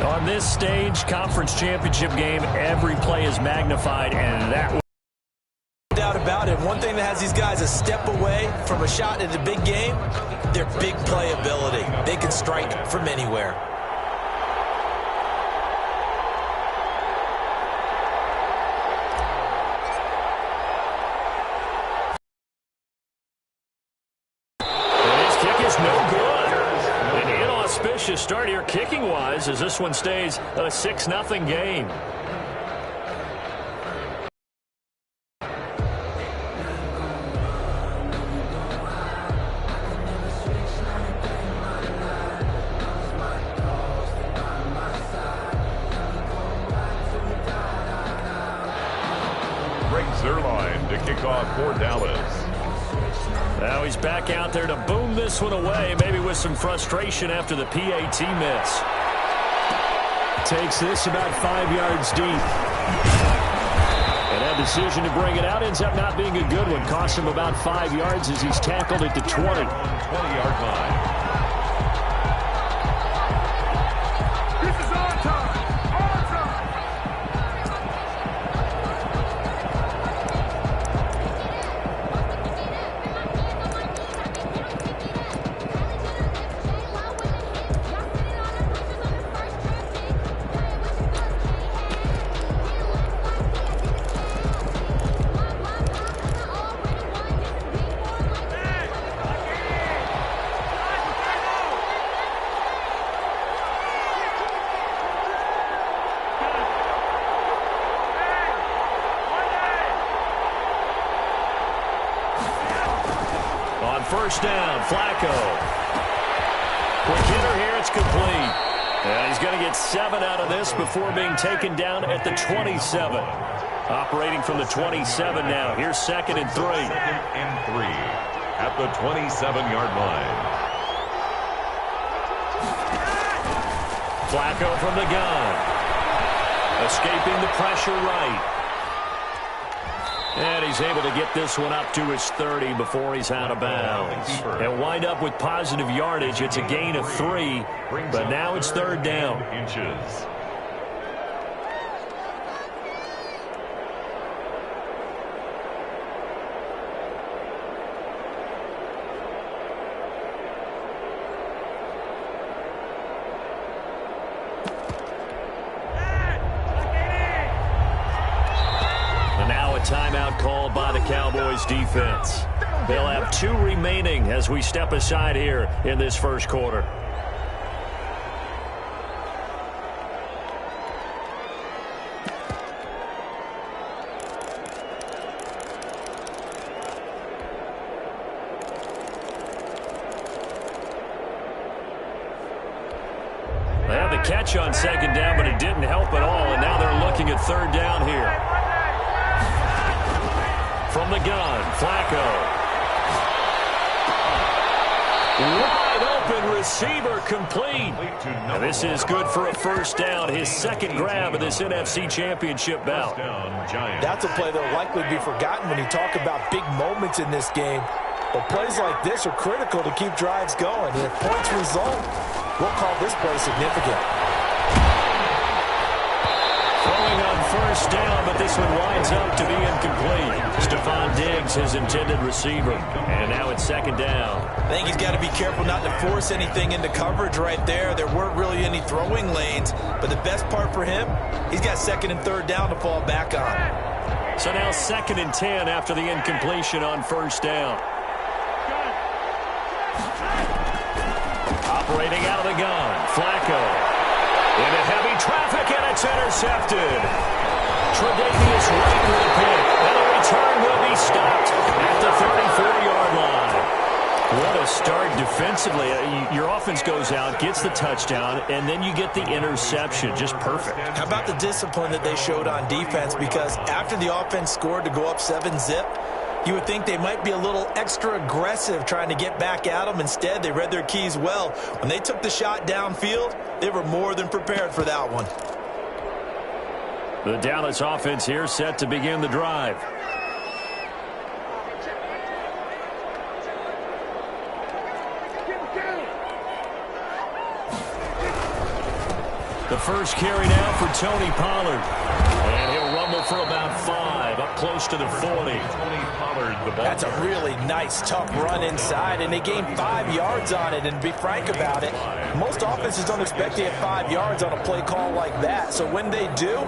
On this stage, conference championship game, every play is magnified, and that no doubt about it. One thing that has these guys a step away from a shot in a big game, their big play ability. They can strike from anywhere. Start here kicking-wise as this one stays a 6-0 game. Greg Zuerlein to kick off for Dallas. Now he's back out there to boom this one away, maybe with some frustration after the PAT miss. Takes this about 5 yards deep. And that decision to bring it out ends up not being a good one. Costs him about 5 yards as he's tackled at the 20. 20-yard line. First down, Flacco. Quick hitter here, it's complete. And he's going to get 7 out of this before being taken down at the 27. Operating from the 27 now. Here's 2nd and 3. 2nd and 3 at the 27-yard line. Flacco from the gun. Escaping the pressure right. And he's able to get this one up to his 30 before he's out of bounds. And wind up with positive yardage. It's a gain of 3, but now it's 3rd down. Inches. Timeout called by the Cowboys defense. They'll have 2 remaining as we step aside here in this first quarter. They had the catch on 2nd down, but it didn't help at all, and now they're looking at 3rd down here. From the gun, Flacco. Wide open receiver complete. And this is good for a first down. His 2nd grab of this NFC Championship bout. That's a play that will likely be forgotten when you talk about big moments in this game. But plays like this are critical to keep drives going. And if points result, we'll call this play significant. Throwing on first down, but this one winds up to be incomplete. Stephon Diggs, his intended receiver. And now it's 2nd down. I think he's got to be careful not to force anything into coverage right there. There weren't really any throwing lanes. But the best part for him, he's got 2nd and 3rd down to fall back on. So now 2nd and 10 after the incompletion on first down. Operating out of the gun, Flacco. Into heavy traffic, and it's intercepted. Tre'Davious White with a pick. And the return will be stopped at the 34-yard line. What a start defensively. Your offense goes out, gets the touchdown, and then you get the interception. Just perfect. How about the discipline that they showed on defense? Because after the offense scored to go up 7-zip, you would think they might be a little extra aggressive trying to get back at them. Instead, they read their keys well. When they took the shot downfield, they were more than prepared for that one. The Dallas offense here set to begin the drive. The first carry now for Tony Pollard. And he'll rumble for about 5, up close to the 40. Tony Pollard, the ball. That's a really nice, tough run inside, and they gained 5 yards on it. And to be frank about it, most offenses don't expect to get 5 yards on a play call like that. So when they do,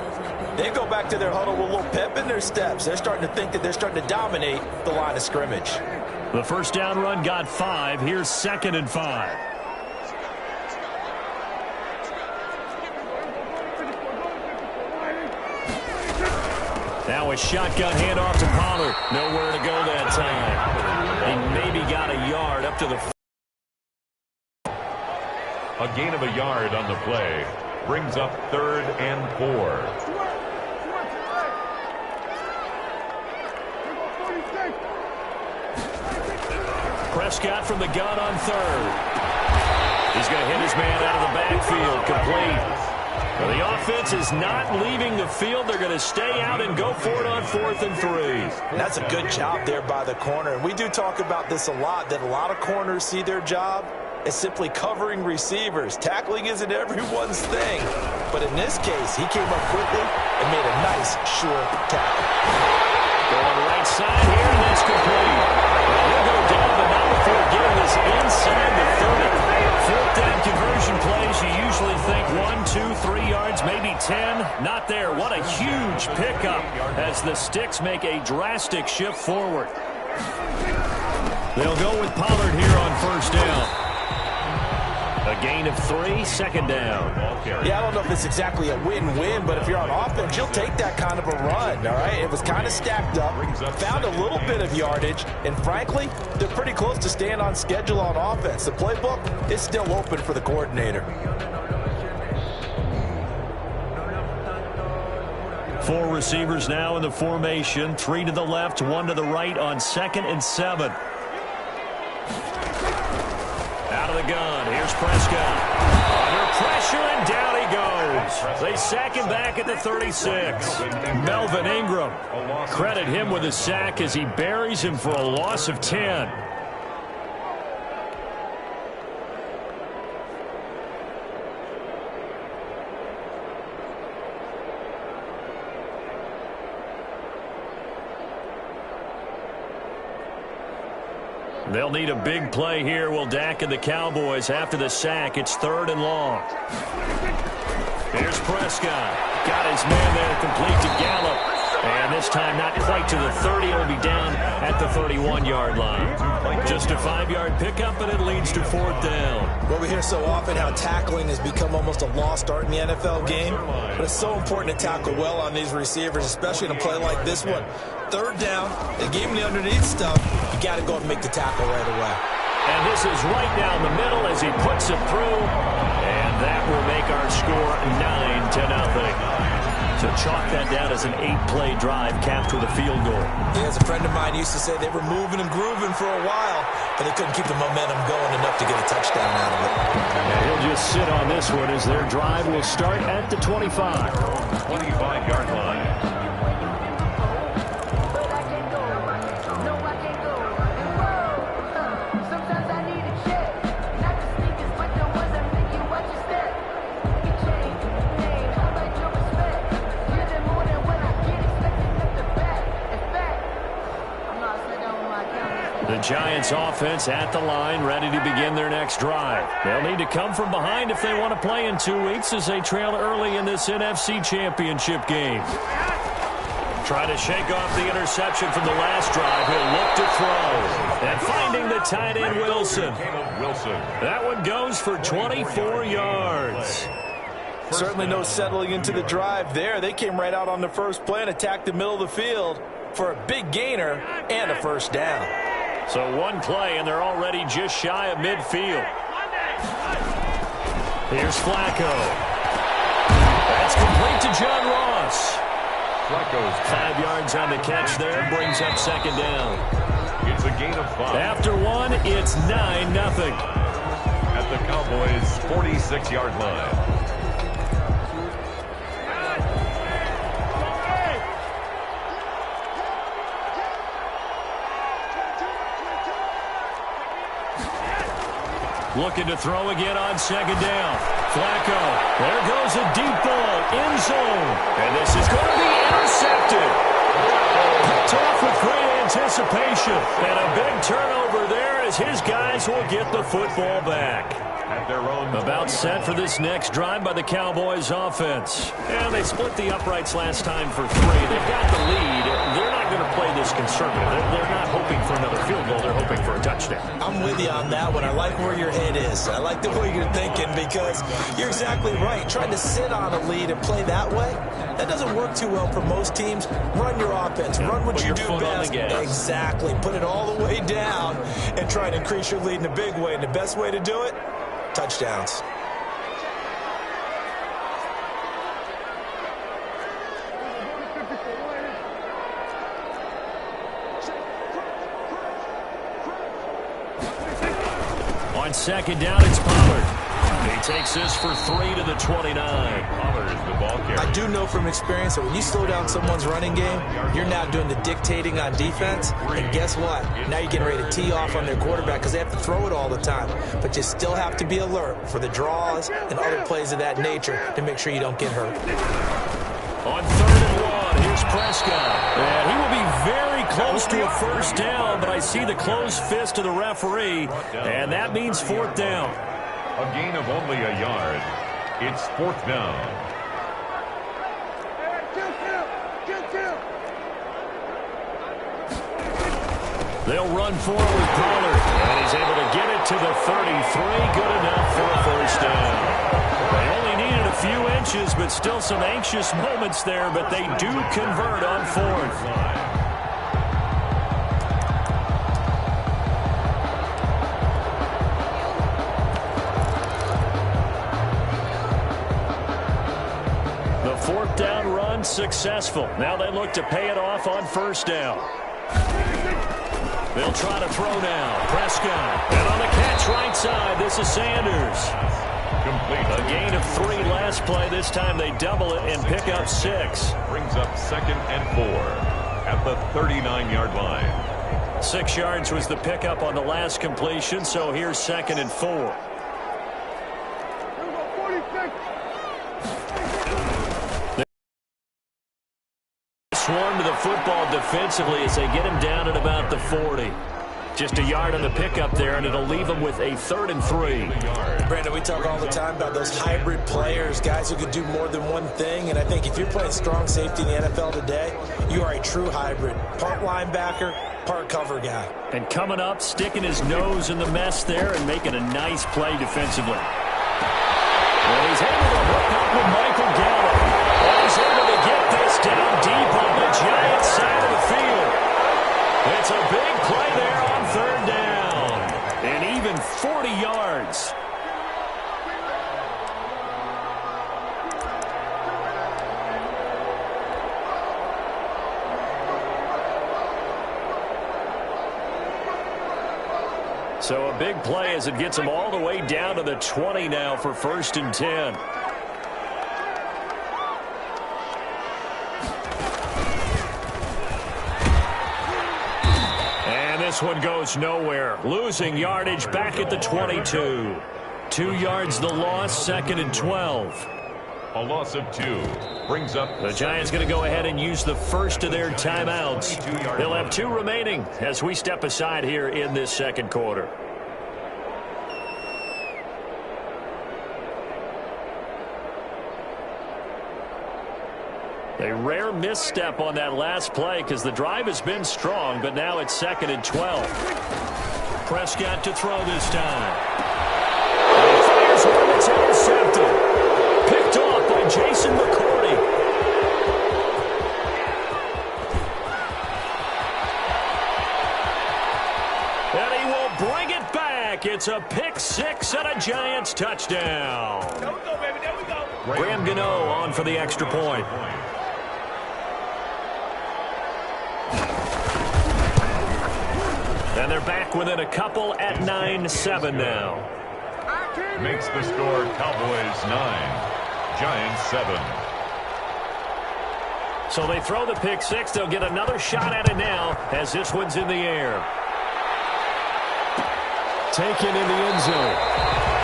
they go back to their huddle with a little pep in their steps. They're starting to think that they're starting to dominate the line of scrimmage. The first down run got 5. Here's 2nd and 5. Now a shotgun handoff to Pollard. Nowhere to go that time. He maybe got a yard up to the... A gain of a yard on the play. Brings up 3rd and 4. Prescott from the gun on 3rd. He's going to hit his man out of the backfield. Complete. Well, the offense is not leaving the field. They're going to stay out and go for it on 4th and 3. That's a good job there by the corner. And we do talk about this a lot, that a lot of corners see their job as simply covering receivers. Tackling isn't everyone's thing. But in this case, he came up quickly and made a nice, sure tackle. Going right side here, and that's complete. He'll go down, but not before getting this inside the 30. 4th down conversion plays, you usually think 1, 2, 3 yards, maybe 10. Not there. What a huge pickup as the Sticks make a drastic shift forward. They'll go with Pollard here on 1st down. A gain of 3, 2nd down. Yeah, I don't know if it's exactly a win-win, but if you're on offense, you'll take that kind of a run, all right? It was kind of stacked up, found a little bit of yardage, and frankly, they're pretty close to staying on schedule on offense. The playbook is still open for the coordinator. 4 receivers now in the formation. 3 to the left, 1 to the right on 2nd and 7. Out of the gun. Here's Prescott. Under pressure, and down he goes. They sack him back at the 36. Melvin Ingram. Credit him with a sack as he buries him for a loss of 10. They'll need a big play here. Will Dak and the Cowboys after the sack. It's 3rd and long. Here's Prescott. Got his man there, complete to Gallup. And this time not quite to the 30. He'll be down at the 31-yard line. Just a 5-yard pickup, and it leads to 4th down. Well, we hear so often how tackling has become almost a lost art in the NFL game. But it's so important to tackle well on these receivers, especially in a play like this one. 3rd down, they gave him the underneath stuff. You got to go and make the tackle right away. And this is right down the middle as he puts it through. And that will make our score 9-0. So chalk that down as an 8-play drive capped with a field goal. Yeah, as a friend of mine used to say, they were moving and grooving for a while, but they couldn't keep the momentum going enough to get a touchdown out of it. And he'll just sit on this one as their drive will start at the 25. 25-yard line. The Giants offense at the line, ready to begin their next drive. They'll need to come from behind if they want to play in 2 weeks as they trail early in this NFC Championship game. Try to shake off the interception from the last drive. He'll look to throw. And finding the tight end, Wilson. That one goes for 24 yards. Certainly no settling into the drive there. They came right out on the first play and attacked the middle of the field for a big gainer and a 1st down. So one play, and they're already just shy of midfield. Here's Flacco. That's complete to John Ross. Flacco's 5 yards on the catch there, brings up 2nd down. It's a gain of 5. After one, it's 9-0. At the Cowboys' 46-yard line. looking to throw again on second down. Flacco. There goes a deep ball. End zone. And this is going to be intercepted. Picked off with great anticipation. And a big turnover there as his guys will get the football back. At their own About set for this next drive by the Cowboys offense. And they split the uprights last time for 3. They've got the lead. They're not going to play this conservative. They're not hoping for another field goal. They're hoping for a touchdown. I'm with you on that one. I like where your head is. I like the way you're thinking because you're exactly right. Trying to sit on a lead and play that way, that doesn't work too well for most teams. Run your offense. Run what you do best. Exactly. Put it all the way down and try to increase your lead in a big way. And the best way to do it, touchdowns. On second down, it's Pollard. He takes this for 3 to the 29. Pollard is the ball carrier. I do know from experience that when you slow down someone's running game, you're now doing the dictating on defense. And guess what? Now you're getting ready to tee off on their quarterback because they have to throw it all the time. But you still have to be alert for the draws and other plays of that nature to make sure you don't get hurt. On 3rd and 1, here's Prescott. And he will be very close to a first down, but I see the closed fist of the referee, and that means 4th down. A gain of only a yard. It's 4th down. They'll run forward with Pollard, and he's able to get it to the 33. Good enough for a first down. They only needed a few inches, but still some anxious moments there, but they do convert on 4th. The 4th down run successful. Now they look to pay it off on first down. They'll try to throw now. Prescott. And on the catch right side, this is Sanders. Complete. A gain of 3 last play. This time they double it and pick up 6. Brings up 2nd and 4 at the 39-yard line. 6 yards was the pickup on the last completion, so here's 2nd and 4. Swarm to the football defensively as they get him down at about the 40. Just a yard on the pickup there, and it'll leave him with a 3rd and 3. Brandon, we talk all the time about those hybrid players, guys who could do more than one thing, and I think if you're playing strong safety in the NFL today, you are a true hybrid. Part linebacker, part cover guy. And coming up, sticking his nose in the mess there and making a nice play defensively. Well, he's able to hook up with Michael Gallup. And he's able to get this down deep on the Giants side of the field. It's a big play there on 3rd down. And even 40 yards. So a big play as it gets them all the way down to the 20 now for 1st and 10. And this one goes nowhere. Losing yardage back at the 22. 2 yards the loss, 2nd and 12. A loss of 2 brings up The Giants going to go ahead and use the first of their timeouts. They'll have 2 remaining as we step aside here in this 2nd quarter. A rare misstep on that last play because the drive has been strong, but now it's 2nd and 12. Prescott to throw this time. And he fires one that's intercepted. Picked off by Jason McCourty. And he will bring it back. It's a pick 6 and a Giants touchdown. There we go, baby. There we go. Graham Gano on for the extra point. And they're back within a couple at 9-7 now. Makes the score Cowboys 9, Giants 7. So they throw the pick 6. They'll get another shot at it now as this one's in the air. taken in the end zone.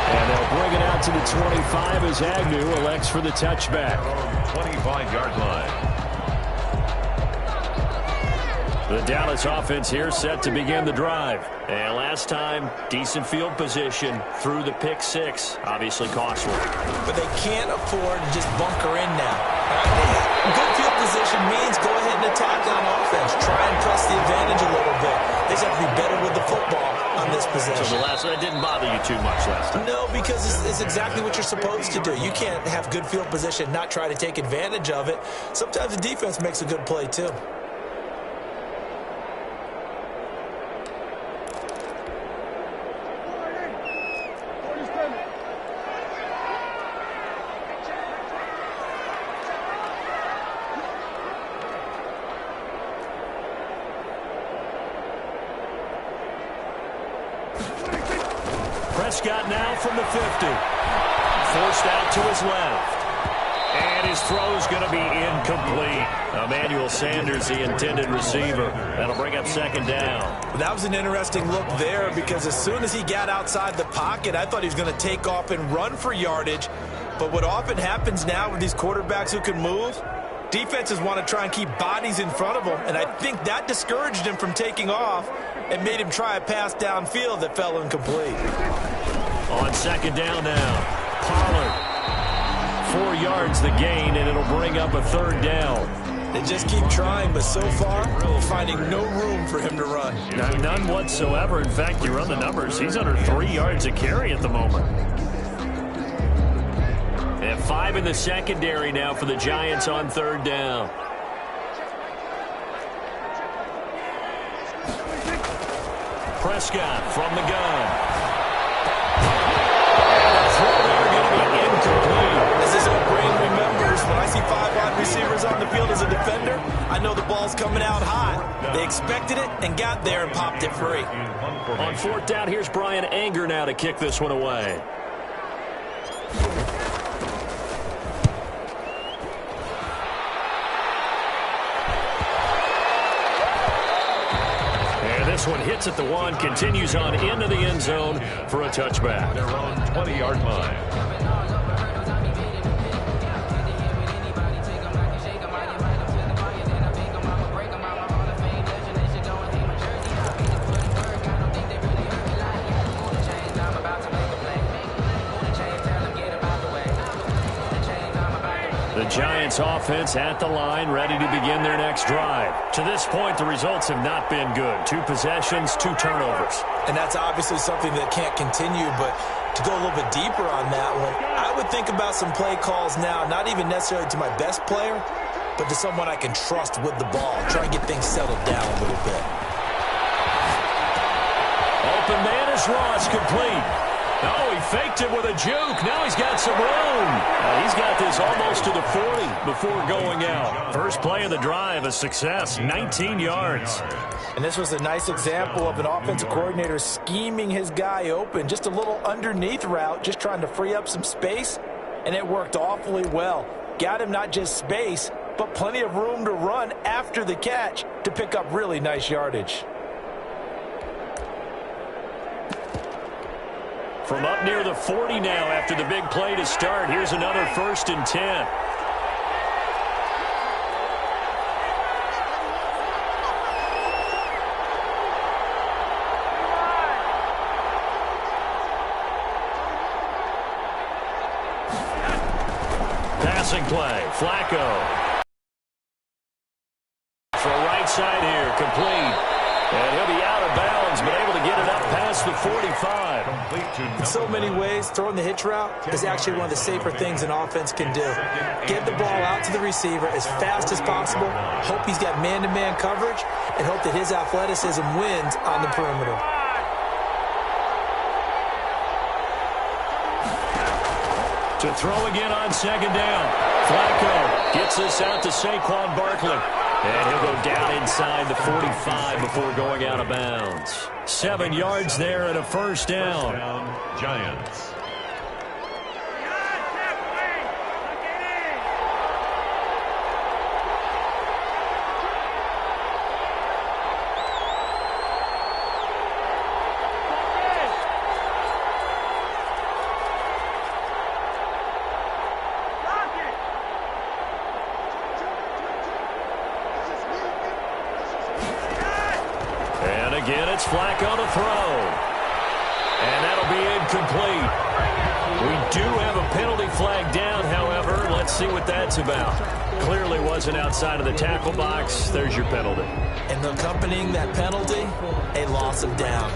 And they'll bring it out to the 25 as Agnew elects for the touchback. 25-yard line. The Dallas offense here set to begin the drive. And last time, decent field position through the pick six. Obviously costly. But they can't afford to just bunker in now. Good field position means go ahead and attack on offense. Try and press the advantage a little bit. They just have to be better with the football on this possession. So that didn't bother you too much last time? No, because it's exactly what you're supposed to do. You can't have good field position, not try to take advantage of it. Sometimes the defense makes a good play, too. Prescott now from the 50. Forced out to his left. And his throw is going to be incomplete. Emmanuel Sanders, the intended receiver. That'll bring up second down. That was an interesting look there because as soon as he got outside the pocket, I thought he was going to take off and run for yardage. But what often happens now with these quarterbacks who can move, defenses want to try and keep bodies in front of them. And I think that discouraged him from taking off and made him try a pass downfield that fell incomplete. On second down now, Pollard. 4 yards the gain, and it'll bring up a third down. They just keep trying, but so far, finding no room for him to run. None whatsoever. In fact, you run the numbers. He's under 3 yards a carry at the moment. And 5 in the secondary now for the Giants on third down. Prescott from the gun. As his own brain remembers, when I see 5 wide receivers on the field as a defender, I know the ball's coming out high. They expected it and got there and popped it free. On fourth down, here's Brian Anger now to kick this one away. And this one hits at the 1, continues on into the end zone for a touchback. Their own 20-yard line. The Giants offense at the line, ready to begin their next drive. To this point, the results have not been good. 2 possessions, 2 turnovers. And that's obviously something that can't continue, but to go a little bit deeper on that one, I would think about some play calls now, not even necessarily to my best player, but to someone I can trust with the ball. Try and get things settled down a little bit. Open man is Ross, complete. Oh, he faked it with a juke. Now he's got some room. He's got this almost to the 40 before going out. First play of the drive, a success, 19 yards. And this was a nice example of an offensive coordinator scheming his guy open. Just a little underneath route, just trying to free up some space, and it worked awfully well. Got him not just space, but plenty of room to run after the catch to pick up really nice yardage. From up near the 40 now after the big play to start. Here's another 1st and 10. Passing play, Flacco. For right side here, complete. And he'll be out of bounds, but able to get it up past the 45. In so many ways, throwing the hitch route is actually one of the safer things an offense can do. Get the ball out to the receiver as fast as possible, hope he's got man-to-man coverage, and hope that his athleticism wins on the perimeter. To throw again on second down. Flacco gets this out to Saquon Barkley. And he'll go down inside the 45 before going out of bounds. 7 yards there and a first down. Giants. Again, it's Flacco to throw. And that'll be incomplete. We do have a penalty flag down, however. Let's see what that's about. Clearly wasn't outside of the tackle box. There's your penalty. And accompanying that penalty, a loss of down.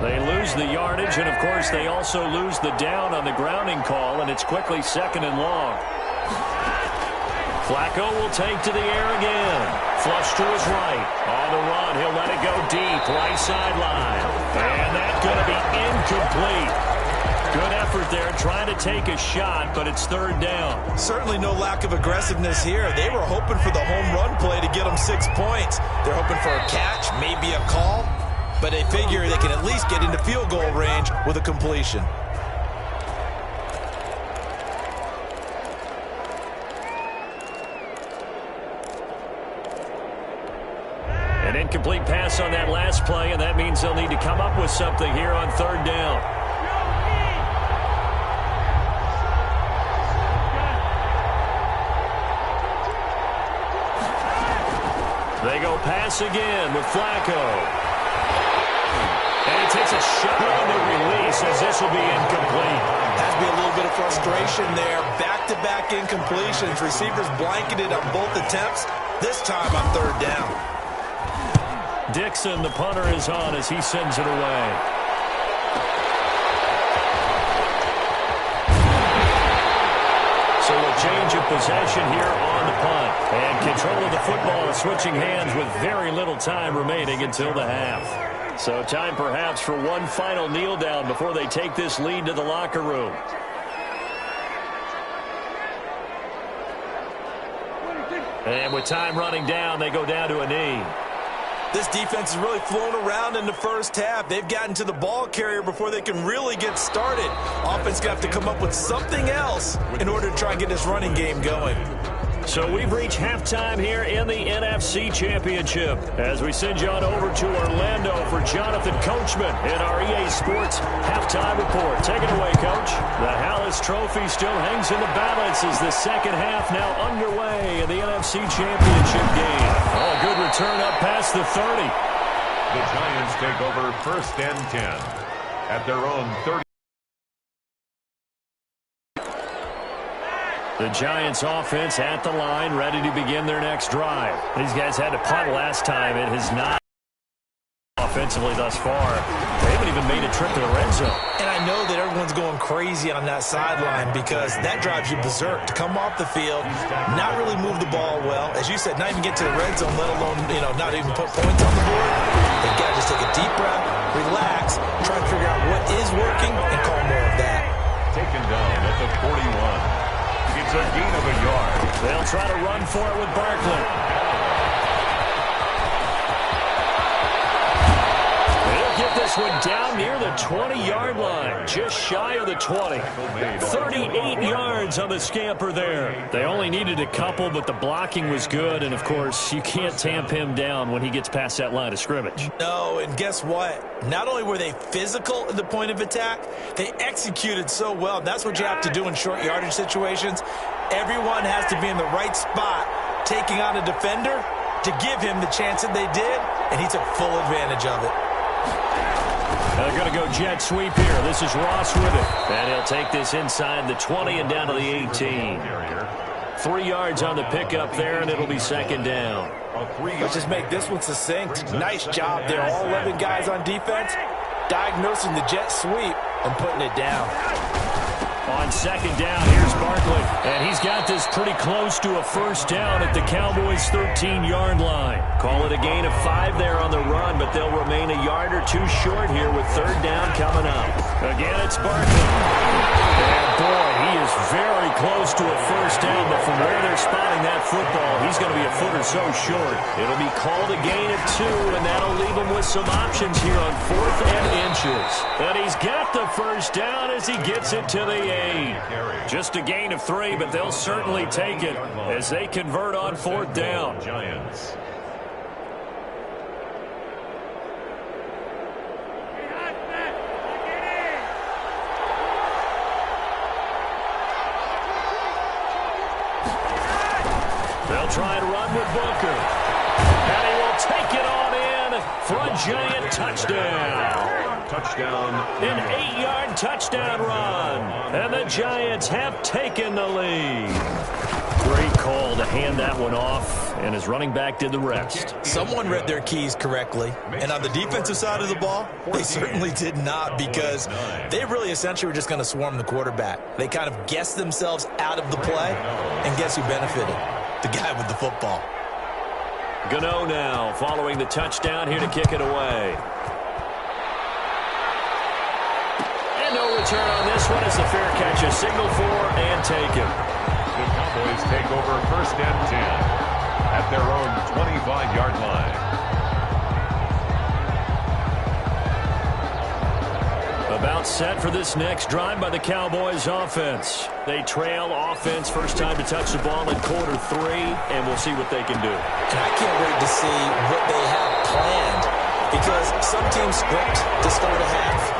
They lose the yardage, and of course they also lose the down on the grounding call, and it's quickly 2nd and long. Flacco will take to the air again. Flush to his right. On the run, he'll let it go deep, right sideline. And that's going to be incomplete. Good effort there, trying to take a shot, but it's 3rd down. Certainly no lack of aggressiveness here. They were hoping for the home run play to get them 6 points. They're hoping for a catch, maybe a call. But they figure they can at least get into field goal range with a completion. An incomplete pass on that last play, and that means they'll need to come up with something here on 3rd down. They go pass again with Flacco. And he takes a shot on the release as this will be incomplete. Has to be a little bit of frustration there. Back-to-back incompletions. Receivers blanketed on both attempts. This time on 3rd down. Dixon, the punter, is on as he sends it away. So a change of possession here on the punt. And control of the football is switching hands with very little time remaining until the half. So time perhaps for one final kneel down before they take this lead to the locker room. And with time running down, they go down to a knee. This defense has really flown around in the first half. They've gotten to the ball carrier before they can really get started. Offense going to have to come up with something else in order to try and get this running game going. So we've reached halftime here in the NFC Championship as we send you on over to Orlando for Jonathan Coachman in our EA Sports Halftime Report. Take it away, Coach. The Hallis Trophy still hangs in the balance as the second half now underway in the NFC Championship game. Oh, good return up past the 30. The Giants take over 1st and 10 at their own 30. The Giants offense at the line, ready to begin their next drive. These guys had to punt last time. It has not offensively thus far. They haven't even made a trip to the red zone. And I know that everyone's going crazy on that sideline because that drives you berserk to come off the field, not really move the ball well. As you said, not even get to the red zone, let alone, not even put points on the board. They've got to just take a deep breath, relax, try and figure out what is working, and call more of that. Taken down at the 41. It's a gain of a yard. They'll try to run for it with Barkley. They'll get this one down near the 20-yard line, just shy of the 20. 38 yards on the scamper there. They only needed a couple, but the blocking was good, and, of course, you can't tamp him down when he gets past that line of scrimmage. No, and guess what? Not only were they physical at the point of attack, they executed so well. That's what you have to do in short yardage situations. Everyone has to be in the right spot, taking on a defender to give him the chance that they did, and he took full advantage of it. They're going to go jet sweep here. This is Ross with it. And he'll take this inside the 20 and down to the 18. 3 yards on the pickup there, and it'll be 2nd down. Let's just make this one succinct. Nice job there. All 11 guys on defense diagnosing the jet sweep and putting it down. On 2nd down, here's Barkley. And he's got this pretty close to a 1st down at the Cowboys' 13-yard line. Call it a gain of 5 there on the run, but they'll remain a yard or two short here with 3rd down coming up. Again, it's Barkley. And boy, he is very close to a 1st down, but from where they're spotting that football, he's going to be a foot or so short. It'll be called a gain of 2, and that'll leave him with some options here on 4th and inches. And he's got the 1st down as he gets it to the 8. Just a gain of 3, but they'll certainly take it as they convert on 4th down. Giants. They'll try and run with Booker. And he will take it on in for a Giant touchdown. Touchdown. An 8-yard touchdown run. And the Giants have taken the lead. Great call to hand that one off, and his running back did the rest. Someone read their keys correctly, and on the defensive side of the ball, they certainly did not, because they really essentially were just going to swarm the quarterback. They kind of guessed themselves out of the play, and guess who benefited? The guy with the football. Gano now following the touchdown here to kick it away. And no return on this one as the fair catch is signaled for and taken. The Cowboys take over 1st and 10 at their own 25-yard line. About set for this next drive by the Cowboys offense. They trail offense first time to touch the ball in quarter 3, and we'll see what they can do. And I can't wait to see what they have planned, because some teams script to start a half.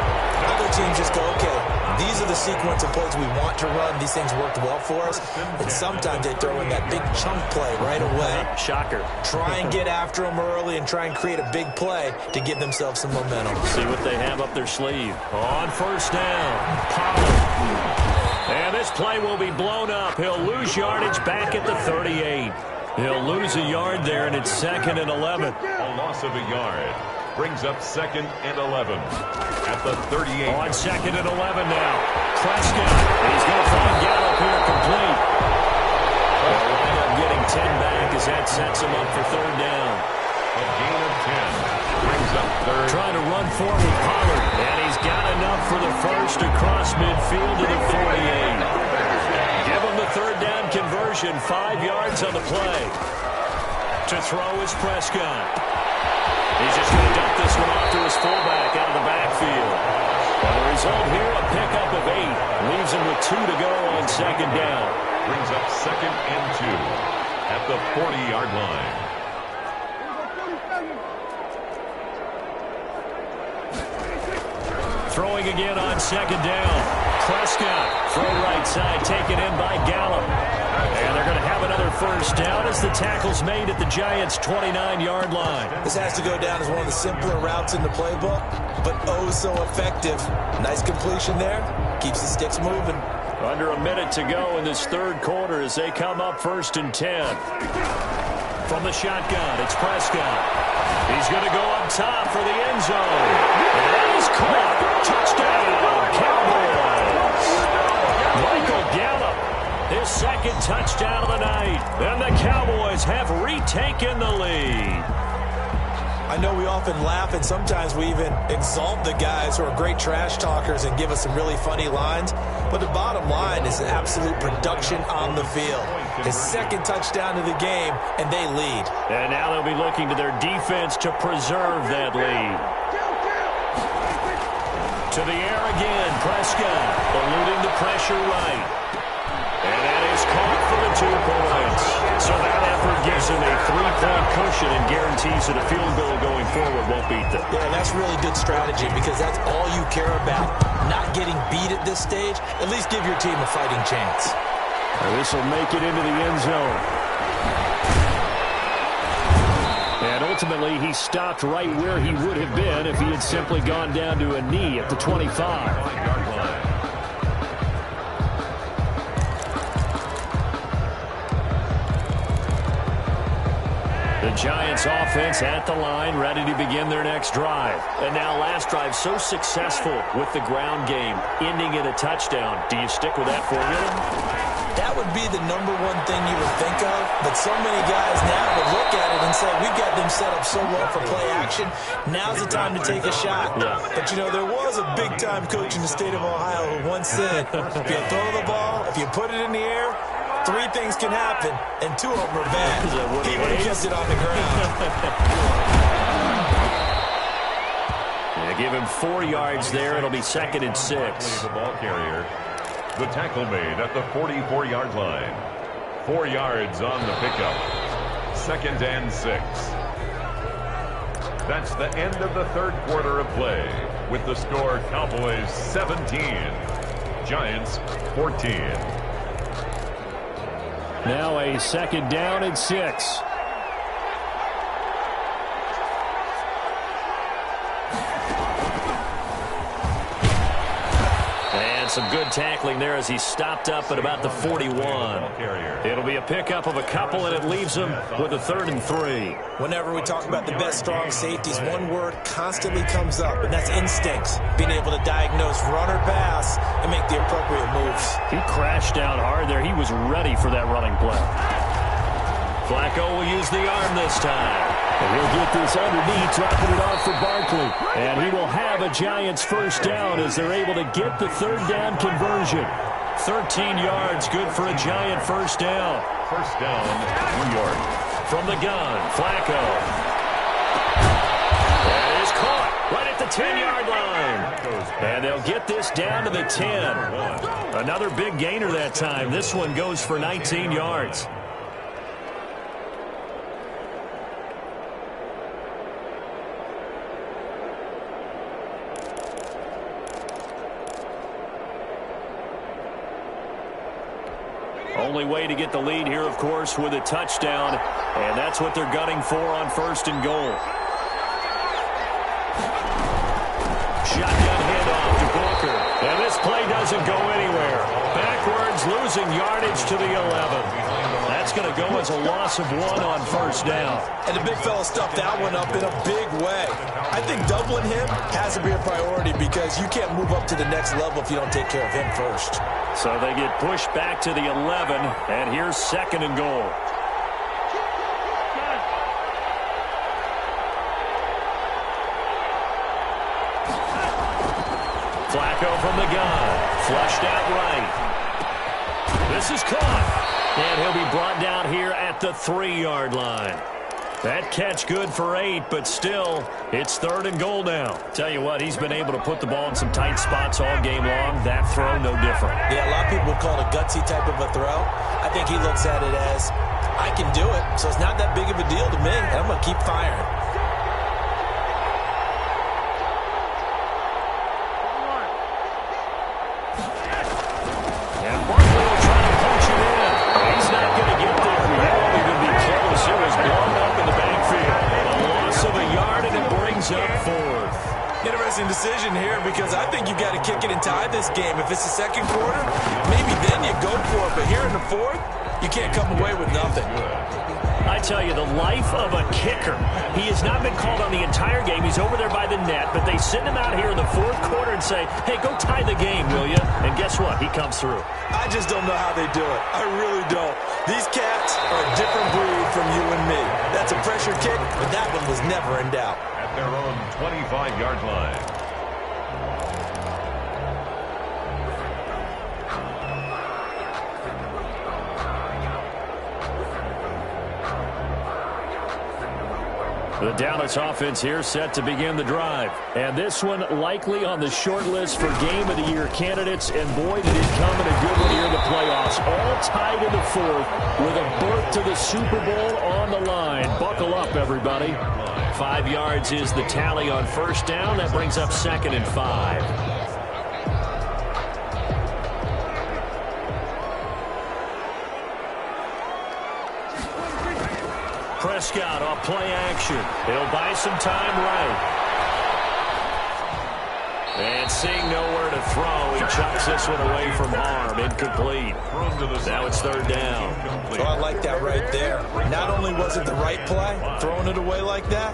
Other teams just go, okay, these are the sequence of plays we want to run. These things worked well for us. And sometimes they throw in that big chunk play right away. Shocker. Try and get after them early and try and create a big play to give themselves some momentum. See what they have up their sleeve. On first down, Pollard. And this play will be blown up. He'll lose yardage back at the 38. He'll lose a yard there, and it's 2nd and 11. A loss of a yard brings up 2nd and 11 at the 38. On 2nd and 11 now. Prescott. He's going to find Gallup here complete. They'll wind up getting 10 back as that sets him up for 3rd down. A gain of 10 brings up 3rd. Trying to run forward with Pollard. And he's got enough for the first across midfield to the 48. Give him the 3rd down conversion. 5 yards on the play. To throw is Prescott. He's just going to dump this one off to his fullback out of the backfield. And the result here, a pickup of 8. Leaves him with 2 to go on 2nd down. Brings up 2nd and 2 at the 40-yard line. Throwing again on 2nd down. Prescott, throw right side, taken in by Gallup. And they're going to have another first down as the tackle's made at the Giants' 29-yard line. This has to go down as one of the simpler routes in the playbook, but oh so effective. Nice completion there. Keeps the sticks moving. Under a minute to go in this 3rd quarter as they come up 1st and 10. From the shotgun, it's Prescott. He's going to go up top for the end zone. And he's caught. Touchdown, Cowboys. Michael Gallup, his 2nd touchdown of the night. And the Cowboys have retaken the lead. I know we often laugh, and sometimes we even exalt the guys who are great trash talkers and give us some really funny lines. But the bottom line is absolute production on the field. His 2nd touchdown of the game, and they lead. And now they'll be looking to their defense to preserve that lead. To the air again, Prescott, eluding the pressure right. And that is caught for the 2 points. So that effort gives him a 3-point cushion and guarantees that a field goal going forward won't beat them. Yeah, that's really good strategy, because that's all you care about. Not getting beat at this stage. At least give your team a fighting chance. This will make it into the end zone. And ultimately, he stopped right where he would have been if he had simply gone down to a knee at the 25. The Giants offense at the line, ready to begin their next drive. And now last drive so successful with the ground game, ending in a touchdown. Do you stick with that formula? That would be the #1 thing you would think of, but so many guys now would look at it and say, we've got them set up so well for play action, now's the time to take a shot. Yeah. But, you know, there was a big-time coach in the state of Ohio who once said, if you throw the ball, if you put it in the air, 3 things can happen, and 2 of them are bad. He would have kept it on the ground. Yeah, give him 4 yards there. It'll be 2nd and 6. The ball carrier. The tackle made at the 44-yard line. 4 yards on the pickup. 2nd and 6. That's the end of the 3rd quarter of play, with the score Cowboys 17, Giants 14. Now a 2nd down and 6. And some good tackling there as he stopped up at about the 41. It'll be a pickup of a couple, and it leaves him with a 3rd and 3. Whenever we talk about the best strong safeties, one word constantly comes up, and that's instincts. Being able to diagnose run or pass and make the appropriate moves. He crashed down hard there. He was ready for that running play. Flacco will use the arm this time. And he'll get this underneath, dropping it off for Barkley. And he will have a Giants 1st down as they're able to get the 3rd down conversion. 13 yards, good for a Giant 1st down. 1st down, New York. From the gun, Flacco. That is caught right at the 10-yard line. And they'll get this down to the 10. Another big gainer that time. This one goes for 19 yards. Only way to get the lead here, of course, with a touchdown. And that's what they're gunning for on 1st and goal. Shotgun handoff to Booker. And this play doesn't go anywhere. Backwards, losing yardage to the 11. That's going to go as a loss of 1 on 1st down. And the big fella stuffed that one up in a big way. I think doubling him has to be a priority because you can't move up to the next level if you don't take care of him first. So they get pushed back to the 11, and here's 2nd and goal. Flacco from the gun. Flushed out right. This is caught. And he'll be brought down here at the 3-yard line. That catch good for 8, but still, it's 3rd and goal now. Tell you what, he's been able to put the ball in some tight spots all game long. That throw, no different. Yeah, a lot of people would call it a gutsy type of a throw. I think he looks at it as, I can do it, so it's not that big of a deal to me, and I'm going to keep firing. And Barkley will try to punch it in. He's not going to get there. He won't even be close. It was blown up in the backfield. A loss of a yard, and it brings up 4th. Interesting decision here because I think you've got to kick it and tie this game. If it's the 2nd quarter, maybe then you go for it. But here in the 4th, you can't come away with nothing. I tell you, the life of a kicker. He has not been called on the entire game. He's over there by the net, but they send him out here in the 4th quarter and say, hey, go tie the game, will you? And guess what? He comes through. I just don't know how they do it. I really don't. These cats are a different breed from you and me. That's a pressure kick, but that one was never in doubt. At their own 25-yard line. The Dallas offense here set to begin the drive. And this one likely on the short list for Game of the Year candidates. And boy, did it come in a good one here in the playoffs. All tied in the 4th with a berth to the Super Bowl on the line. Buckle up, everybody. 5 yards is the tally on 1st down. That brings up 2nd and 5. Prescott off play action. He'll buy some time right. And seeing nowhere to throw, he chucks this one away from harm. Incomplete. Now it's 3rd down. So I like that right there. Not only was it the right play, throwing it away like that,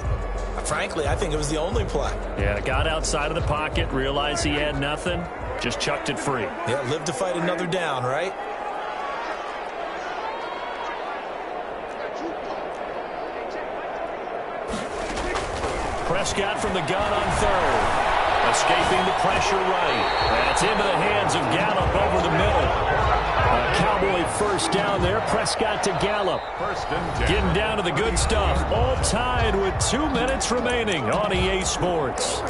frankly, I think it was the only play. Yeah, got outside of the pocket, realized he had nothing, just chucked it free. Yeah, live to fight another down, right? Prescott from the gun on 3rd. Escaping the pressure right. That's into the hands of Gallup over the middle. A Cowboy 1st down there. Prescott to Gallup. Getting down to the good stuff. All tied with 2 minutes remaining on EA Sports.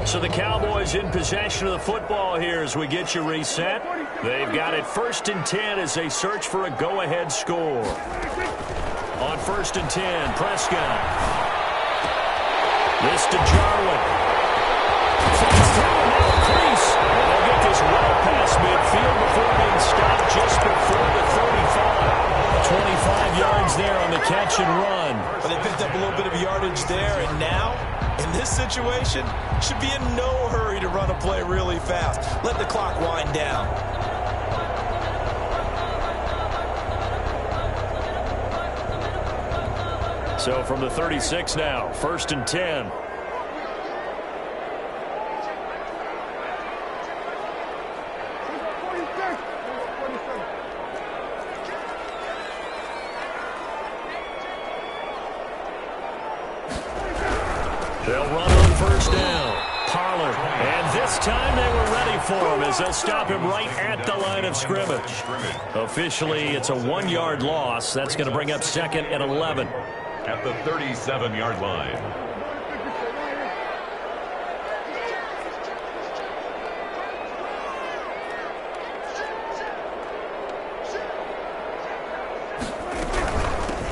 So the Cowboys in possession of the football here as we get you reset. They've got it 1st and 10 as they search for a go-ahead score. On 1st and 10, Prescott. This to Jarwin. Fakes through and now a crease. And they'll get this well past midfield before being stopped just before the 35. 25 yards there on the catch and run. But they picked up a little bit of yardage there, and now, in this situation, should be in no hurry to run a play really fast. Let the clock wind down. So from the 36 now, 1st and 10. They'll run on 1st down. Pollard. And this time they were ready for him as they'll stop him right at the line of scrimmage. Officially, it's a 1-yard loss. That's going to bring up 2nd and 11. At the 37-yard line.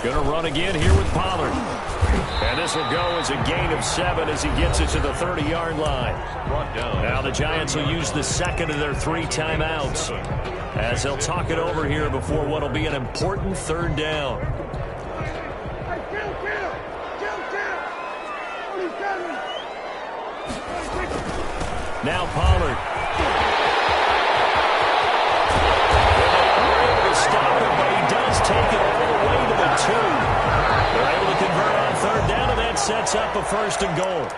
Going to run again here with Pollard. And this will go as a gain of 7 as he gets it to the 30-yard line. Now the Giants will use the 2nd of their 3 timeouts as they'll talk it over here before what will be an important 3rd down. Now Pollard. They are able to stop him, but he does take it all the way to the 2. They're able to convert on 3rd down, and that sets up a 1st and goal.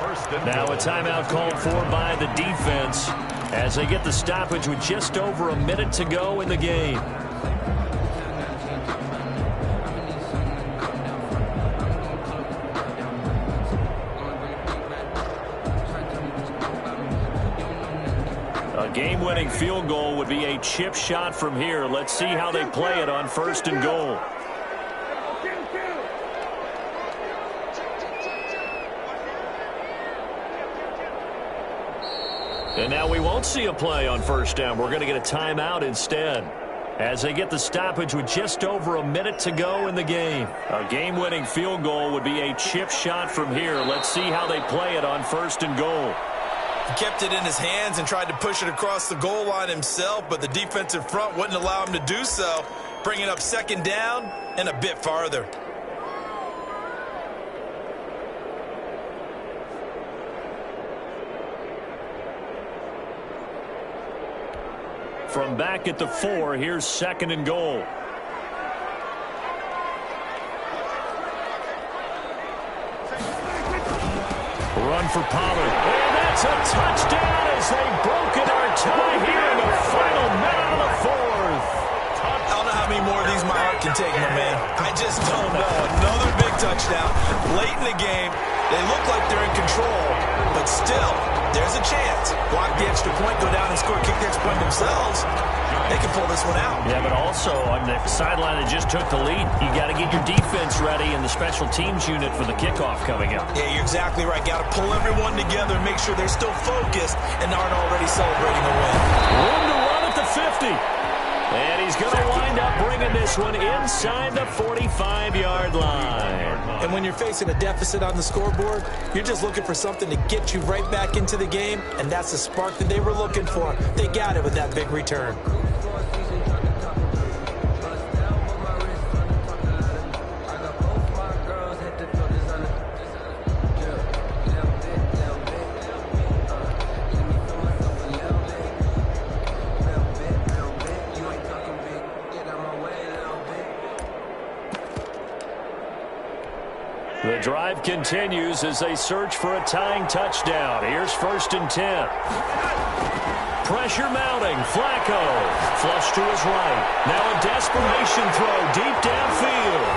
Now a timeout called for by the defense as they get the stoppage with just over a minute to go in the game. A game-winning field goal would be a chip shot from here. Let's see how they play it on 1st and goal. And now we won't see a play on 1st down. We're going to get a timeout instead as they get the stoppage with just over a minute to go in the game. A game-winning field goal would be a chip shot from here. Let's see how they play it on 1st and goal. He kept it in his hands and tried to push it across the goal line himself, but the defensive front wouldn't allow him to do so, bringing up 2nd down and a bit farther. From back at the 4, here's 2nd and goal. Run for Pollard. And that's a touchdown as they broken our tie here in the final minute of the 4th. I don't know how many more of these my heart can take, my man. I just don't know. Another big touchdown. Late in the game, they look like they're in control, but still, there's a chance. Block the extra point, go down and score, kick the extra point themselves. They can pull this one out. Yeah, but also on the sideline that just took the lead, you got to get your defense ready and the special teams unit for the kickoff coming up. Yeah, you're exactly right. Got to pull everyone together and make sure they're still focused and aren't already celebrating a win. Room to run at the 50. And he's going to wind up bringing this one inside the 45-yard line. And when you're facing a deficit on the scoreboard, you're just looking for something to get you right back into the game, and that's the spark that they were looking for. They got it with that big return. The drive continues as they search for a tying touchdown. Here's 1st and 10. Pressure mounting. Flacco. Flush to his right. Now a desperation throw deep downfield.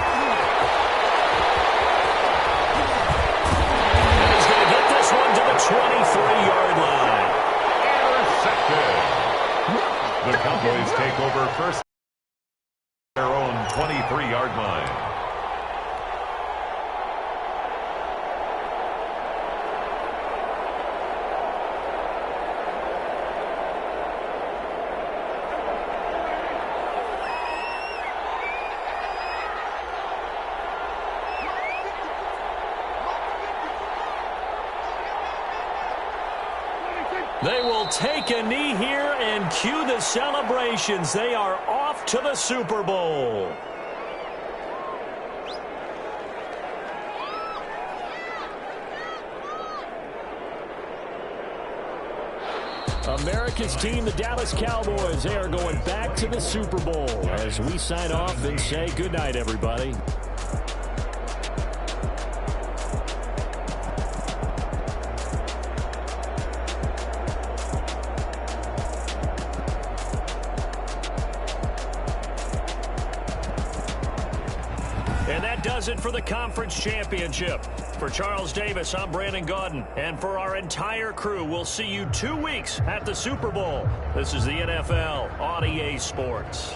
And he's going to get this one to the 23-yard line. Intercepted. The Cowboys take over first their own 23-yard line. They will take a knee here and cue the celebrations. They are off to the Super Bowl. America's team, the Dallas Cowboys, they are going back to the Super Bowl as we sign off and say goodnight, everybody. And that does it for the conference championship. For Charles Davis, I'm Brandon Gaudin. And for our entire crew, we'll see you 2 weeks at the Super Bowl. This is the NFL on EA Sports.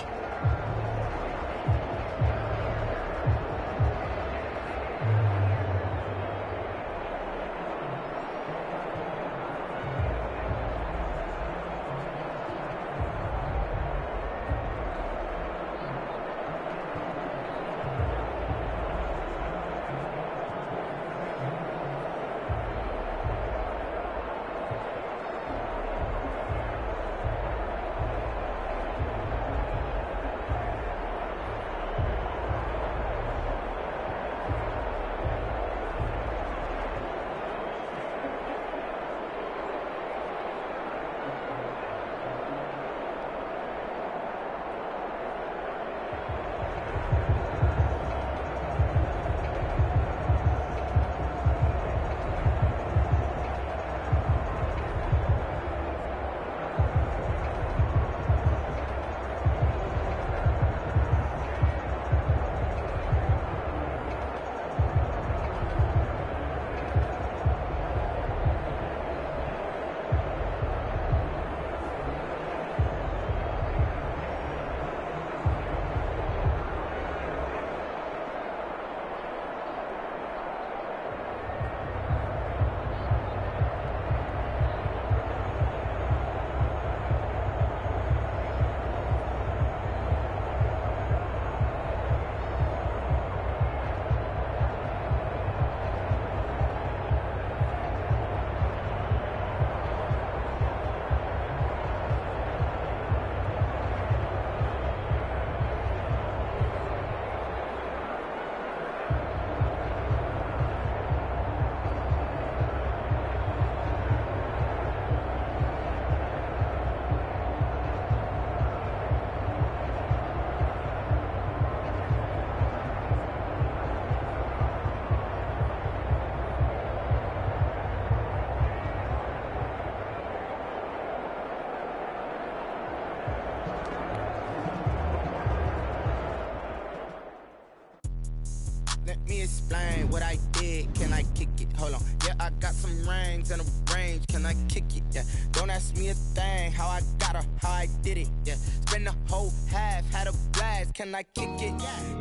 Let me explain what I did. Can I kick it? Hold on. Yeah, I got some rings and a range. Can I kick it? Yeah. Don't ask me a thing. How I got her, how I did it. Yeah. Spend the whole half, had a blast. Can I kick it?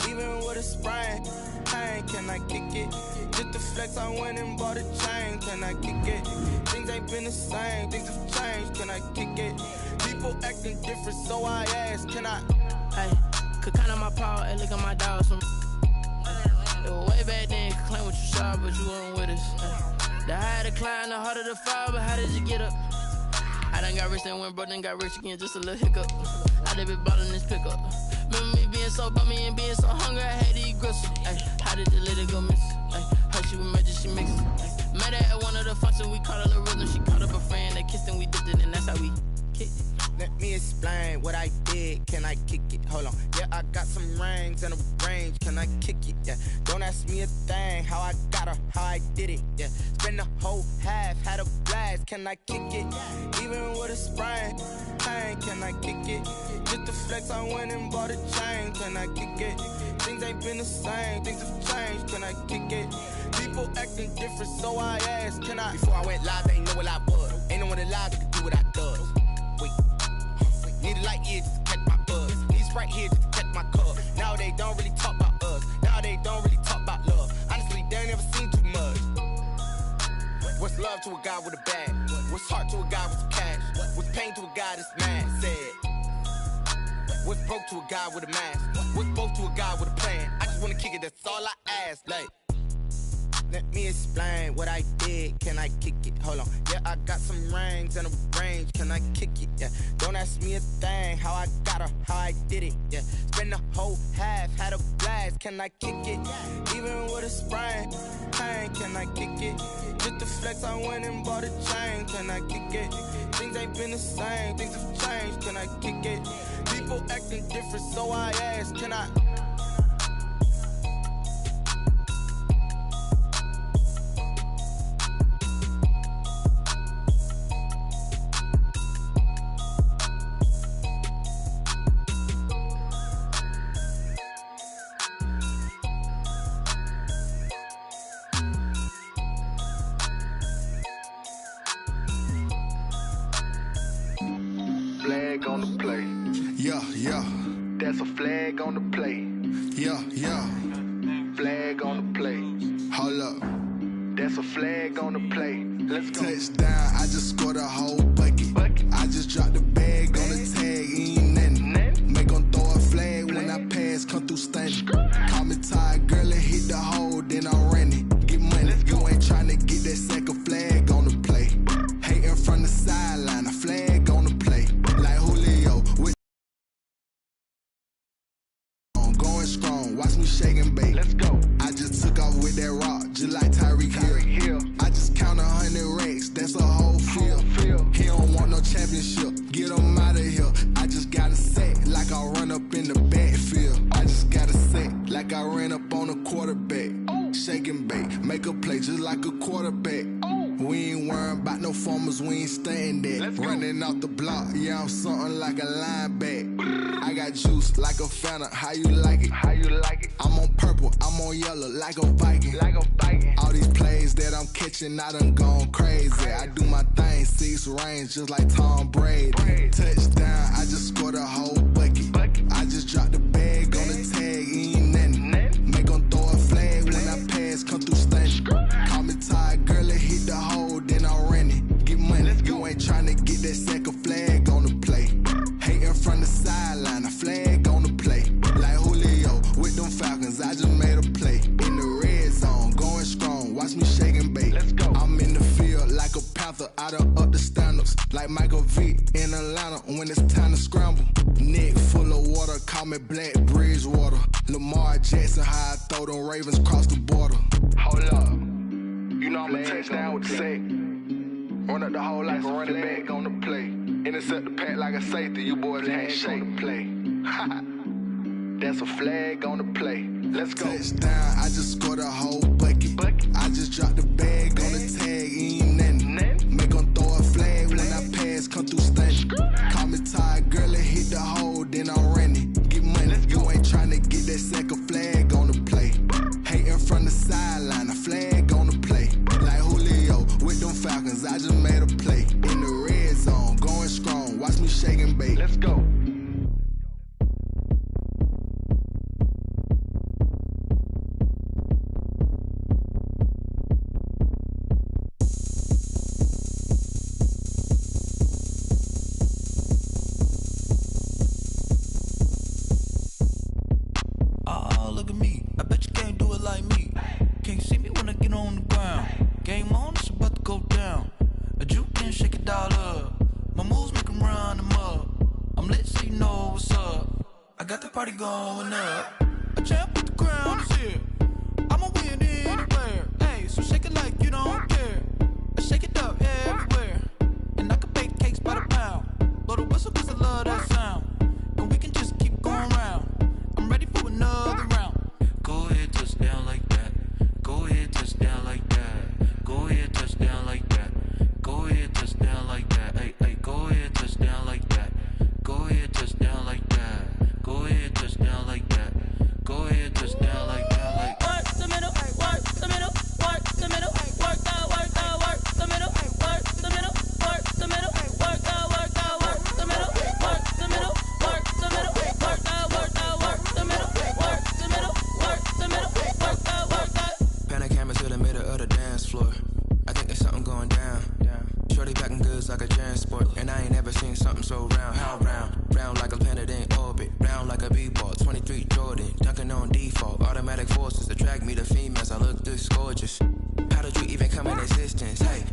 Even with a sprain. Pain, can I kick it? Just to flex, I went and bought a chain. Can I kick it? Things ain't been the same. Things have changed. Can I kick it? People acting different, so I ask. Can I? Hey, could count on my power and look at my dogs from. It was way back then, could claim what you saw, but you weren't with us. The higher the climb, the harder the fall, but how did you get up? I done got rich, then went broke, then got rich again, just a little hiccup. I done been bought in this pickup. Remember me being so bummy and being so hungry, I had to eat gristle. Ay, how did the little go miss? Ay, her she was magic, she mixed. Met her at one of the functions, we caught her a rhythm. She caught up a friend, they kissed and we dipped it, and that's how we kicked it. Let me explain what I did. Can I kick it? Hold on. Yeah, I got some rings and a range. Can I kick it? Yeah. Don't ask me a thing. How I got her, how I did it. Yeah. Spend the whole half, had a blast. Can I kick it? Even with a sprain. Pain, can I kick it? Just to flex, I went and bought a chain. Can I kick it? Things ain't been the same. Things have changed. Can I kick it? People acting different, so I asked. Can I? Before I went live, they ain't know what I was. Ain't no one alive that could do what I does. Need a light here just to catch my buzz. Need Sprite here just to catch my cup. Now they don't really talk about us. Now they don't really talk about love. Honestly, they ain't never seen too much. What's love to a guy with a bag? What's heart to a guy with some cash? What's pain to a guy that's mad? Said. What's broke to a guy with a mask? What's both to a guy with a plan? I just wanna kick it, that's all I ask. Like, Let me explain what I did. Can I kick it? Hold on. Yeah, I got some rings and a range. Can I kick it? Yeah. Don't ask me a thing. How I got her, how I did it. Yeah. Spend the whole half, had a blast. Can I kick it? Even with a sprain, pain. Can I kick it? Just to flex, I went and bought a chain. Can I kick it? Things ain't been the same. Things have changed. Can I kick it? People acting different, so I ask. Can I? Flag on the play. Yeah, yeah. That's a flag on the play. Yeah, yeah. Flag on the play. Hold up. That's a flag on the play. Let's go. Touchdown, I just scored a whole bucket. I just dropped the bag on the tag, ain't nothing. Make 'em throw a flag when I pass, come through stunning. Call me tired, girl, and hit the hole, then I'm running. Get money, you ain't tryna get that second flag on the play. Hating from the sideline, a flag on the play. Like Julio, with going strong, watch me shake and bake. Let's go. I just took off with that rock, just like Tyreek Hill. I just count 100 racks, that's a whole field. He don't want no championship, get him out of here. I just got a set, like I run up in the backfield. I just got a set, like I ran up on a quarterback. Shake and bake, make a play just like a quarterback. We ain't worrying about no formers, we ain't staying there. Running off the block, yeah, I'm something like a linebacker. I got juice like a Fanta, how you like it? How you like it? I'm on purple, I'm on yellow, like a Viking. Like a Viking. All these plays that I'm catching, I done gone crazy. I do my thing, 6 range, just like Tom Brady. Touchdown, I just scored a whole bucket. I just dropped the bag on the tag, ain't nothing. Make 'em throw a flag when I pass, come through stunning. Call me tired, girl, and hit the hole, then I'm running. Get money, you ain't tryna get that second flag on the play. Hating from the sideline, a flag on the play. Like Julio, with them Falcons, I just made a play. In the red zone, going strong, watch me shake and bake. Let's go. I'm in the field like a Panther, I done up the standards. Like Michael Vick in Atlanta, when it's time to scramble. Neck full of water, call me Black Bridgewater. Lamar Jackson, how I throw them Ravens across the border. Hold up. You know I'm a touchdown with the sack. Run up the whole like a running back on the play. Intercept the pack like a safety. You boys ain't shake the play. That's a flag on the play. Let's go. Touchdown, I just scored a whole bucket. I just dropped the bag on the tag, ain't nothing. Make 'em throw a flag when I pass, come through stunning. Call me tired, girl, and hit the hole, then I'm running. Get money, you ain't tryna get that second flag on the play. Hating from the sideline, a flag on the play. Like Julio, with them Falcons, I just made a play. In the red zone, going strong, watch me shake and bake. Let's go. Oh, look at me. I bet you can't do it like me. Can't see me when I get on the ground. Game on, it's about to go down. A juke and shake it all up. My moves make 'em run them up. I'm lit so you know what's up. I got the party going up. A champ with the crown is here. I'ma win anywhere. Hey, so shake it like you don't care. I shake it up everywhere. And I can bake cakes by the pound. Blow the whistle 'cause I love that sound. And we can just keep going round. I'm ready for another round. Go ahead, touch down like that. Go ahead, touch down like that. Go ahead, touch down like that. Go ahead, touch down like that. Hey, hey, go ahead, touch down like that. Go ahead, touch down like that. Go ahead, touch down like that. Go ahead, touch down like that. Like Work the middle, work the middle, work the middle, work the middle, work the middle, work the middle, work the middle, work the middle, work the middle.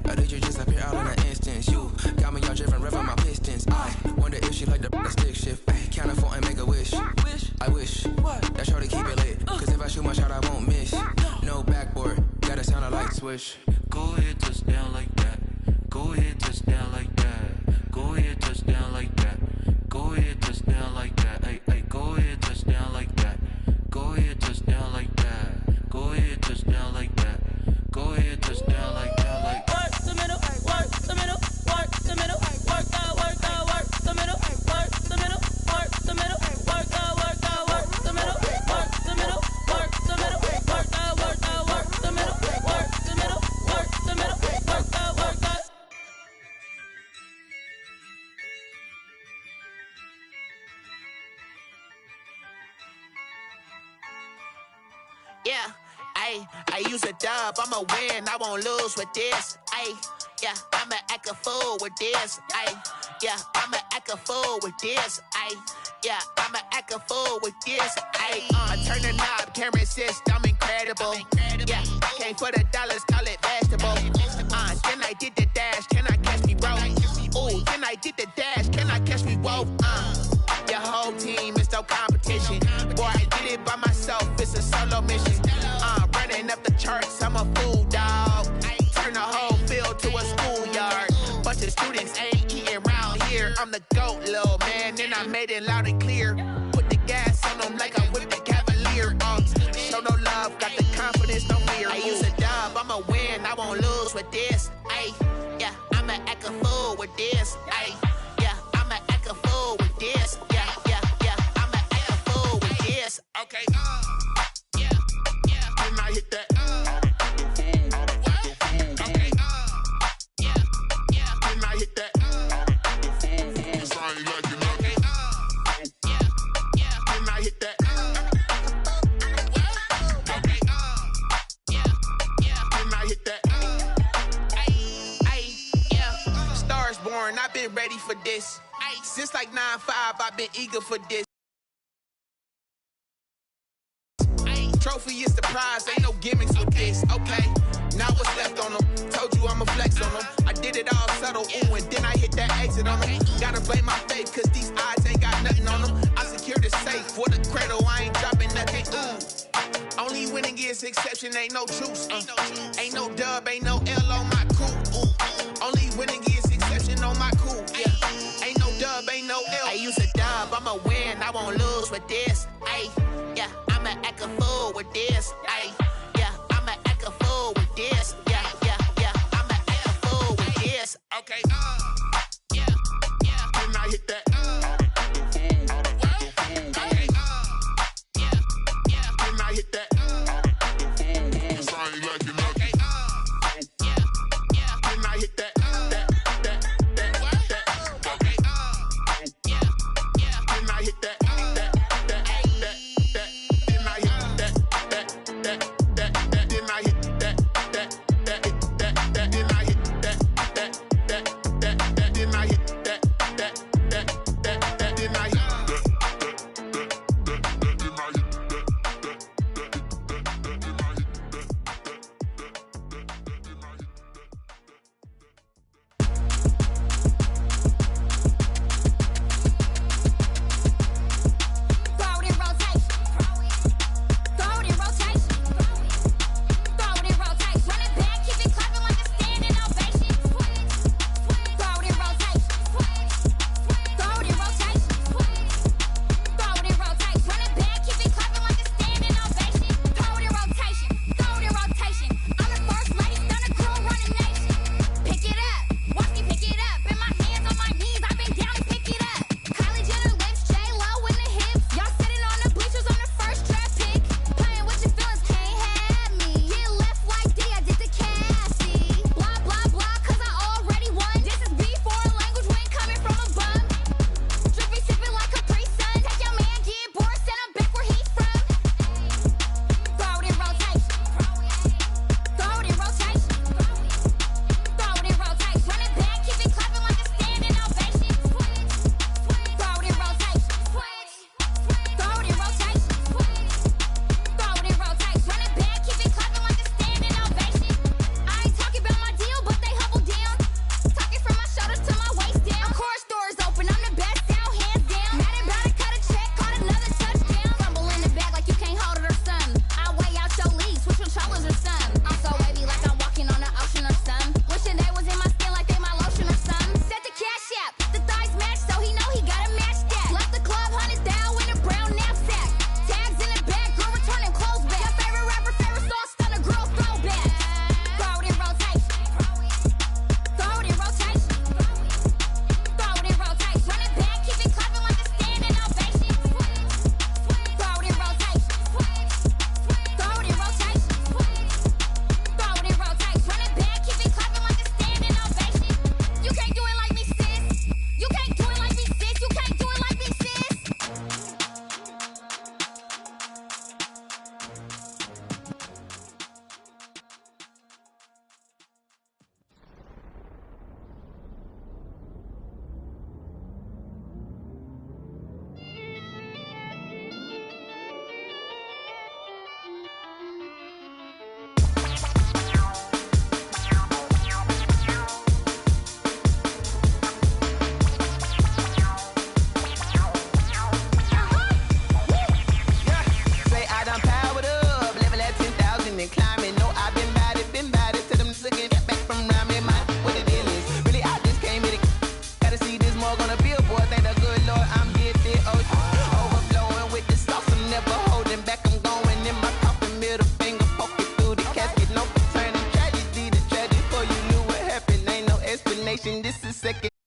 Or did you just appear out in an instance? You got me all driven, revving my pistons. I wonder if she like the stick shift. Count it for and make a wish. I wish that shorty keep it lit. Cause if I shoot my shot, I won't miss. No backboard, gotta sound a light switch. Go ahead, touch down like that. Go ahead, touch down like that. Go ahead, touch down like that. Go ahead, touch down like that. Ay, ay, go ahead, touch down like that. Go ahead, touch down like that. Go ahead, touch down like that. Go ahead, touch down like that. Like work the middle, work the middle, work the middle, work the middle, work the middle, work the middle, work the middle, work the middle, work the middle, work the middle, work the middle, work the middle, work the middle, work the. Yeah, I use a dub, I'ma win, I won't lose with this. Yeah, I'ma act a fool with this. Yeah, I'ma act a fool with this. Yeah, I'ma act a fool with this. I turn the knob, camera assist, I'm incredible. Yeah, came for the dollars, call it vegetable. Then I did the dash, can I catch me, bro? Ooh, then I did the dash, can I catch me, whoa? Your whole team is no competition. Boy, I did it by myself, it's a solo mission. Running up the charts, I'm a fool, dog. Turn the whole field to a schoolyard. Bunch of students ain't eating round here. I'm the GOAT, little man, and I made it loud and clear. Put the gas on them like I'm with the Cavalier. Show no love, got the confidence, no fear. I use a dub, I'ma win, I won't lose with this. Yeah, I'ma act a fool with this. Yeah, I'ma act a fool with this. Yeah, I'ma act a fool with this. Okay, yeah, when I hit that. Okay, yeah, when I hit that. I've been ready for this. Since like 9-5, I've been eager for this. Trophy is the prize, ain't no gimmicks with this. Okay, now what's left on them? Told you I'ma flex on them. I did it all subtle, ooh, and then I hit that exit on them. Gotta blame my faith, cause these eyes ain't got nothing on them. I secured the safe with a cradle, I ain't dropping nothing, ooh. Only winning is exception, ain't no truce. Ain't no dub, ain't no L on my crew. Only winning is exception on my crew. Yeah, ain't no dub, ain't no L. I use a dub, I'ma win, I won't lose with this. Yeah, I'ma act a fool with this. Yeah, I'ma act a fool with this. Yeah, I'ma act a fool with this. Okay, yeah, when I hit that. Okay, yeah, when I hit that. this is second.